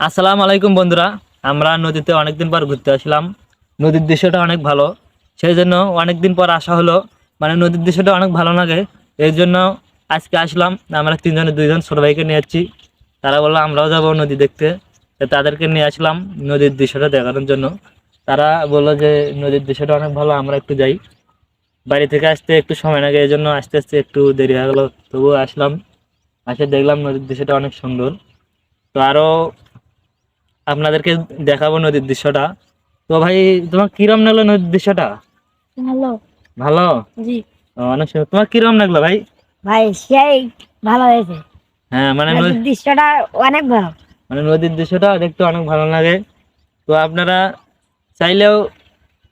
আসসালামু আলাইকুম বন্ধুরা। আমরা নদীতে অনেকদিন পর ঘুরতে আসলাম। নদীর দৃশ্যটা অনেক ভালো, সেই জন্য অনেকদিন পর আসা হলো। মানে নদীর দৃশ্যটা অনেক ভালো লাগে, এই জন্য আজকে আসলাম। আমরা তিনজনে দুইজন ছোট ভাইকে নিয়ে যাচ্ছি। তারা বললো আমরাও যাবো নদী দেখতে, তো তাদেরকে নিয়ে আসলাম নদীর দৃশ্যটা দেখানোর জন্য। তারা বললো যে নদীর দৃশ্যটা অনেক ভালো, আমরা একটু যাই। বাড়ি থেকে আসতে একটু সময় লাগে, এই জন্য আস্তে আস্তে একটু দেরি হয়ে গেলো, তবুও আসলাম। আসে দেখলাম নদীর দৃশ্যটা অনেক সুন্দর। তো আরো আপনাদেরকে দেখাবো নদীর দৃশ্যটা। তো ভাই, তোমার কিরম লাগলো নদীর দৃশ্যটা? ভালো। ভালো? জি। অনেক সুন্দর। তোমার কিরম লাগলো ভাই? ভাই সেই ভালো হয়েছে। হ্যাঁ, মানে নদীর দৃশ্যটা অনেক ভালো। মানে নদীর দৃশ্যটা দেখতে অনেক ভালো লাগে। তো আপনারা চাইলেও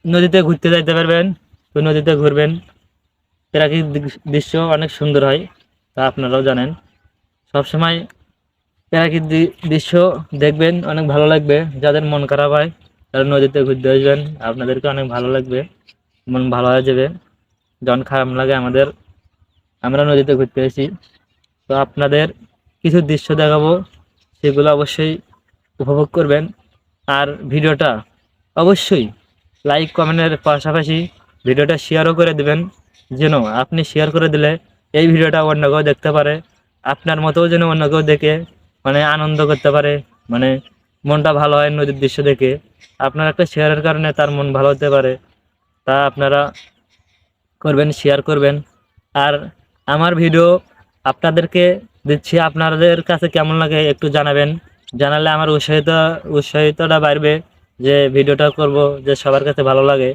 নদীতে ঘুরতে যাইতে পারবেন, তো নদীতে ঘুরবেন। প্রাকৃতিক দৃশ্য অনেক সুন্দর হয়, তা আপনারাও জানেন। সবসময় প্রাকৃতিক দৃশ্য দেখবেন, অনেক ভালো লাগবে। যাদের মন খারাপ হয় তারা নদীতে ঘুরতে আসবেন, আপনাদেরকে অনেক ভালো লাগবে, মন ভালো হয়ে যাবে। যখন খারাপ লাগে আমাদের, আমরা নদীতে ঘুরতে এসেছি। তো আপনাদের কিছু দৃশ্য দেখাবো, সেগুলো অবশ্যই উপভোগ করবেন। আর ভিডিওটা অবশ্যই লাইক কমেন্টের পাশাপাশি ভিডিওটা শেয়ারও করে দেবেন, যেন আপনি শেয়ার করে দিলে এই ভিডিওটা অন্য কেউ দেখতে পারে। আপনার মতোও যেন অন্য কেউ দেখে মানে আনন্দ করতে পারে, মানে মনটা ভালো হয় নদীর দৃশ্য দেখে। আপনার একটা শেয়ারের কারণে তার মন ভালো হতে পারে, তা আপনারা করবেন, শেয়ার করবেন। আর আমার ভিডিও আপনাদেরকে দিচ্ছি, আপনাদের কাছে কেমন লাগে একটু জানাবেন। জানালে আমার উৎসাহিতটা বাড়বে, যে ভিডিওটা করব, যে সবার কাছে ভালো লাগে,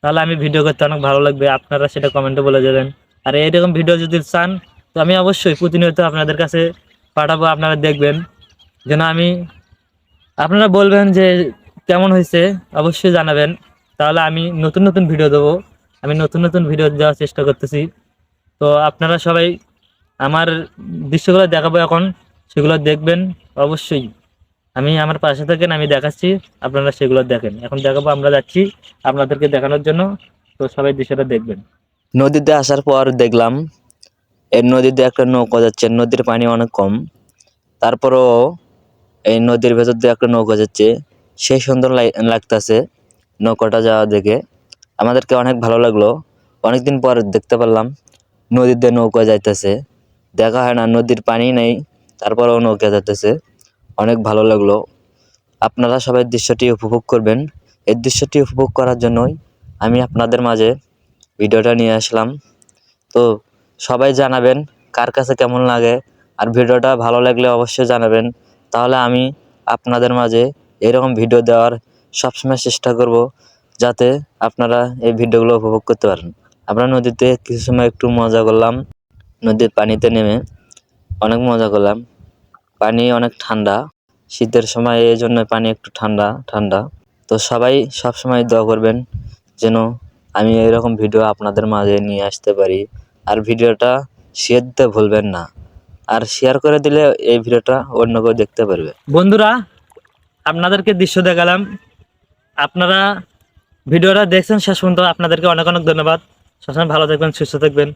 তাহলে আমি ভিডিও করতে অনেক ভালো লাগবে। আপনারা সেটা কমেন্টে বলে দেবেন। আর এইরকম ভিডিও যদি চান, তো আমি অবশ্যই প্রতিনিয়ত আপনাদের কাছে পাঠাবো, আপনারা দেখবেন। যেন আমি, আপনারা বলবেন যে কেমন হয়েছে, অবশ্যই জানাবেন। তাহলে আমি নতুন নতুন ভিডিও দেবো, আমি নতুন নতুন ভিডিও দেওয়ার চেষ্টা করতেছি। তো আপনারা সবাই আমার দৃশ্যগুলো দেখাবো এখন, সেগুলো দেখবেন অবশ্যই। আমি আমার পাশে থাকেন, আমি দেখাচ্ছি, আপনারা সেগুলো দেখেন। এখন দেখাবো, আমরা যাচ্ছি আপনাদেরকে দেখানোর জন্য। তো সবাই দৃশ্যটা দেখবেন। নদীতে আসার পর দেখলাম এই নদীতে একটা নৌকা যাচ্ছে, নদীর পানি অনেক কম, তারপরও এই নদীর ভেতর দিয়ে একটা নৌকা যাচ্ছে, সেই সুন্দর লাগতেছে নৌকাটা যাওয়া দেখে। আমাদেরকে অনেক ভালো লাগলো, অনেকদিন পর দেখতে পারলাম নদীতে নৌকা যাইতেছে। দেখা হয় না, নদীর পানি নেই, তারপরেও নৌকা যাইতেছে, অনেক ভালো লাগলো। আপনারা সবাই দৃশ্যটি উপভোগ করবেন। এই দৃশ্যটি উপভোগ করার জন্যই আমি আপনাদের মাঝে ভিডিওটা নিয়ে আসলাম। তো সবাই জানাবেন কার কাছে কেমন লাগে, আর ভিডিওটা ভালো লাগলে অবশ্যই জানাবেন। তাহলে আমি আপনাদের মাঝে এরকম ভিডিও দেওয়ার সবসময় চেষ্টা করব, যাতে আপনারা এই ভিডিওগুলো উপভোগ করতে পারেন। আমরা নদীতে কিছু সময় একটু মজা করলাম, নদীর পানিতে নেমে অনেক মজা করলাম। পানি অনেক ঠান্ডা, শীতের সময় এই জন্য পানি একটু ঠান্ডা ঠান্ডা। তো সবাই সবসময় দোয়া করবেন যেন আমি এরকম ভিডিও আপনাদের মাঝে নিয়ে আসতে পারি। আর ভিডিওটা শেয়ার দিতে ভুলবেন না, আর শেয়ার করে দিলে এই ভিডিওটা অন্য কেউ দেখতে পারবে। বন্ধুরা, আপনাদেরকে দৃশ্য দেখালাম, আপনারা ভিডিওটা দেখছেন শেষ পর্যন্ত, আপনাদেরকে অনেক অনেক ধন্যবাদ। সবসময় ভালো থাকবেন, সুস্থ থাকবেন।